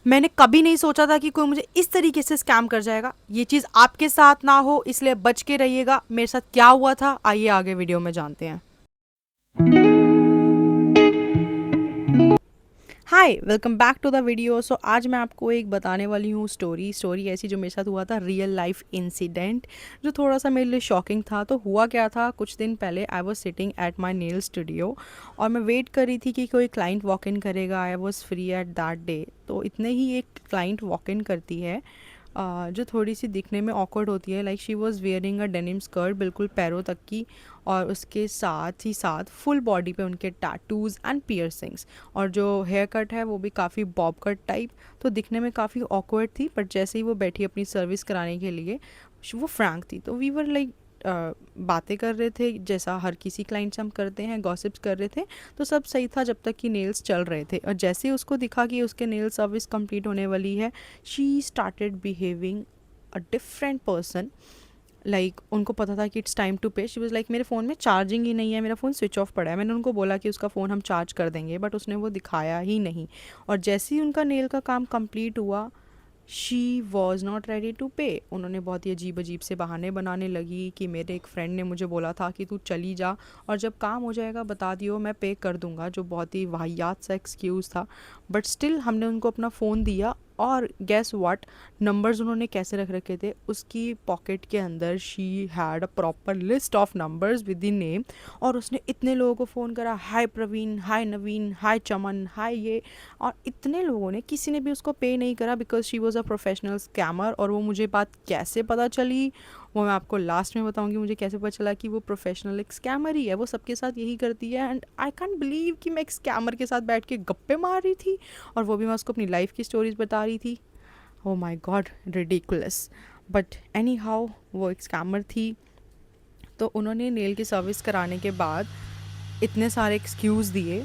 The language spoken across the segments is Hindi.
मैंने कभी नहीं सोचा था कि कोई मुझे इस तरीके से स्कैम कर जाएगा। ये चीज़ आपके साथ ना हो इसलिए बच के रहिएगा। मेरे साथ क्या हुआ था आइए आगे वीडियो में जानते हैं। Hi, welcome back to the video. So आज मैं आपको एक बताने वाली हूँ स्टोरी ऐसी जो मेरे साथ हुआ था, रियल लाइफ इंसिडेंट जो थोड़ा सा मेरे लिए शॉकिंग था। तो हुआ क्या था, कुछ दिन पहले I was sitting at my nail studio और मैं वेट कर रही थी कि कोई क्लाइंट वॉक इन करेगा। I was free at that day. तो इतने ही एक क्लाइंट वॉक इन करती है, जो थोड़ी सी दिखने में ऑकवर्ड होती है। Like she was wearing a denim skirt बिल्कुल पैरों तक की, और उसके साथ ही साथ फुल बॉडी पे उनके टैटूज़ एंड पियर्सिंग्स, और जो हेयर कट है वो भी काफ़ी बॉब कट टाइप। तो दिखने में काफ़ी ऑकवर्ड थी, बट जैसे ही वो बैठी अपनी सर्विस कराने के लिए वो फ्रैंक थी। तो वी वर लाइक बातें कर रहे थे जैसा हर किसी क्लाइंट से हम करते हैं, गॉसिप्स कर रहे थे। तो सब सही था जब तक कि नेल्स चल रहे थे, और जैसे ही उसको दिखा कि उसके नेल सर्विस कंप्लीट होने वाली है, she started behaving a different person. Like उनको पता था कि इट्स टाइम टू पे। शी वाज लाइक मेरे फ़ोन में चार्जिंग ही नहीं है, मेरा फ़ोन स्विच ऑफ पड़ा है। मैंने उनको बोला कि उसका फ़ोन हम चार्ज कर देंगे, बट उसने वो दिखाया ही नहीं। और जैसे ही उनका नेल का काम कंप्लीट हुआ, she was not ready to pay. उन्होंने बहुत ही अजीब अजीब से बहाने बनाने लगी कि मेरे एक फ्रेंड ने मुझे बोला था कि तू चली जा और जब काम हो जाएगा बता दियो, मैं पे कर दूंगा, जो बहुत ही वाहियात सा एक्सक्यूज़ था। बट स्टिल हमने उनको अपना फ़ोन दिया, और गैस व्हाट, नंबर्स उन्होंने कैसे रख रखे थे उसकी पॉकेट के अंदर। She had a proper list of numbers with the name, और उसने इतने लोगों को फ़ोन करा, हाय प्रवीण, हाय नवीन, हाय चमन, हाय ये। और इतने लोगों ने, किसी ने भी उसको पे नहीं करा, because she was a professional scammer. और वो मुझे बात कैसे पता चली वो मैं आपको लास्ट में बताऊंगी। मुझे कैसे पता चला कि वो प्रोफेशनल एक स्कैमर ही है, वो सबके साथ यही करती है। एंड आई कैंट बिलीव कि मैं एक स्कैमर के साथ बैठ के गप्पे मार रही थी, और वो भी मैं उसको अपनी लाइफ की स्टोरीज बता रही थी। Oh my god, ridiculous. But anyhow, वो एक स्कैमर थी। तो उन्होंने नेल की सर्विस कराने के बाद इतने सारे एक्सक्यूज़ दिए।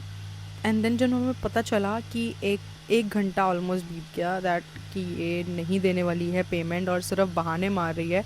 एंड देन जब हमें पता चला कि एक एक घंटा ऑलमोस्ट बीत गया दैट कि ये नहीं देने वाली है पेमेंट और सिर्फ बहाने मार रही है,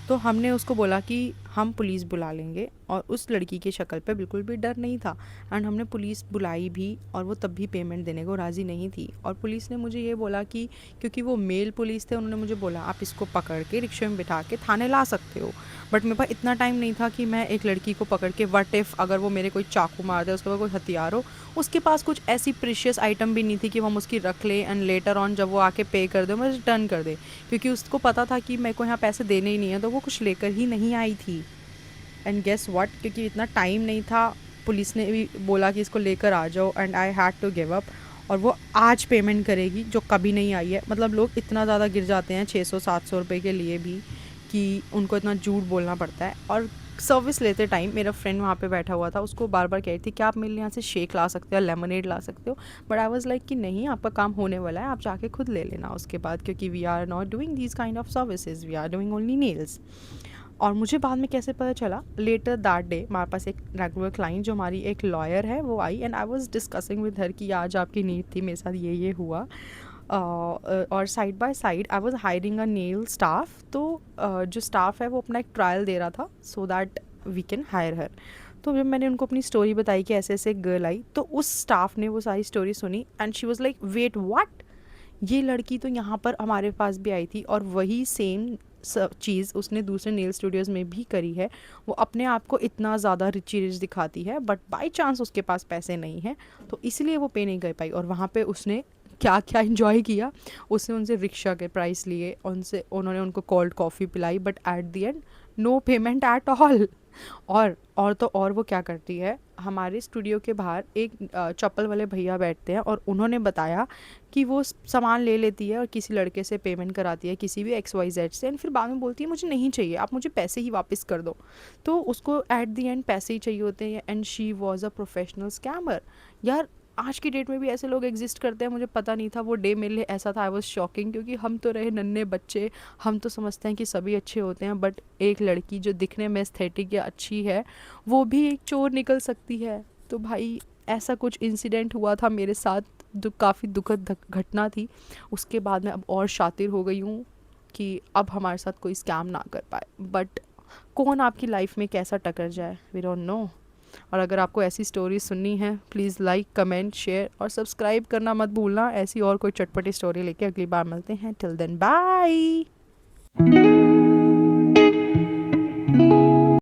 तो हमने उसको बोला कि हम पुलिस बुला लेंगे। और उस लड़की की शक्ल पे बिल्कुल भी डर नहीं था। एंड हमने पुलिस बुलाई भी, और वो तब भी पेमेंट देने को राज़ी नहीं थी। और पुलिस ने मुझे ये बोला कि क्योंकि वो मेल पुलिस थे, उन्होंने मुझे बोला आप इसको पकड़ के रिक्शे में बिठा के थाने ला सकते हो। बट मेरे पास इतना टाइम नहीं था कि मैं एक लड़की को पकड़ के, वट इफ़ अगर वो मेरे कोई चाकू मार दे, उसके पास कोई हथियार हो, उसके पास कुछ ऐसी प्रीशियस आइटम भी नहीं थी कि वो हम उसकी रख ले एंड लेटर ऑन जब वो आके पे कर दे मैं रिटर्न कर दे। क्योंकि उसको पता था कि मेरे को यहाँ पैसे देने ही नहीं है, तो वो कुछ लेकर ही नहीं आई थी। एंड गेस व्हाट, क्योंकि इतना टाइम नहीं था, पुलिस ने भी बोला कि इसको लेकर आ जाओ, and I had to give up. और वो आज पेमेंट करेगी जो कभी नहीं आई है। मतलब लोग इतना ज़्यादा गिर जाते हैं 600-700 रुपये के लिए भी, कि उनको इतना झूठ बोलना पड़ता है। और सर्विस लेते टाइम मेरा फ्रेंड वहाँ पे बैठा हुआ था, उसको बार बार कह रही थी कि आप मेरे लिए यहाँ से शेक ला सकते हो, लेमनेड ला सकते हो। बट आई वाज लाइक कि नहीं, आपका काम होने वाला है, आप जाके खुद ले लेना उसके बाद, क्योंकि we are not doing these kind of services, we are doing only nails. और मुझे बाद में कैसे पता चला, लेटर दैट डे हमारे पास एक रेगुलर क्लाइंट जो हमारी एक लॉयर है वो आई, and I was discussing with her कि आज आपकी नीड थी, मेरे साथ ये हुआ। और side by side I was hiring a nail staff. तो जो स्टाफ है वो अपना एक ट्रायल दे रहा था so that we can hire her. तो जब मैंने उनको अपनी स्टोरी बताई कि ऐसे ऐसे एक गर्ल आई, तो उस स्टाफ ने वो सारी स्टोरी सुनी, and she was like wait what, ये लड़की तो यहाँ पर हमारे पास भी आई थी, और वही सेम चीज़ उसने दूसरे नेल स्टूडियोज़ में भी करी है। वो अपने आप को इतना ज़्यादा रिची रिच दिखाती है, बट बाई चांस उसके पास पैसे नहीं हैं, तो इसलिए वो पे नहीं कर पाई। और वहाँ पे उसने क्या क्या इन्जॉय किया, उसने उनसे रिक्शा के प्राइस लिए, उन्होंने उनको कोल्ड कॉफ़ी पिलाई, but at the end no payment at all. और तो और वो क्या करती है, हमारे स्टूडियो के बाहर एक चप्पल वाले भैया बैठते हैं, और उन्होंने बताया कि वो सामान ले लेती है और किसी लड़के से पेमेंट कराती है, किसी भी XYZ से, एंड फिर बाद में बोलती है मुझे नहीं चाहिए, आप मुझे पैसे ही वापस कर दो। तो उसको एट द एंड पैसे ही चाहिए होते हैं, and she was a professional scammer. यार आज की डेट में भी ऐसे लोग एग्जिस्ट करते हैं, मुझे पता नहीं था। वो डे मेरे लिए ऐसा था, आई वॉज शॉकिंग, क्योंकि हम तो रहे नन्हे बच्चे, हम तो समझते हैं कि सभी अच्छे होते हैं, बट एक लड़की जो दिखने में एस्थेटिक या अच्छी है, वो भी एक चोर निकल सकती है। तो भाई ऐसा कुछ इंसिडेंट हुआ था मेरे साथ, जो काफ़ी दुखद घटना थी। उसके बाद मैं अब और शातिर हो गई हूँ कि अब हमारे साथ कोई स्कैम ना कर पाए। बट कौन आपकी लाइफ में कैसा टकर जाए, वी डोंट नो। और अगर आपको ऐसी स्टोरी सुननी है प्लीज़ लाइक कमेंट शेयर और सब्सक्राइब करना मत भूलना। ऐसी और कोई चटपटी स्टोरी लेके अगली बार मिलते हैं। Till then bye.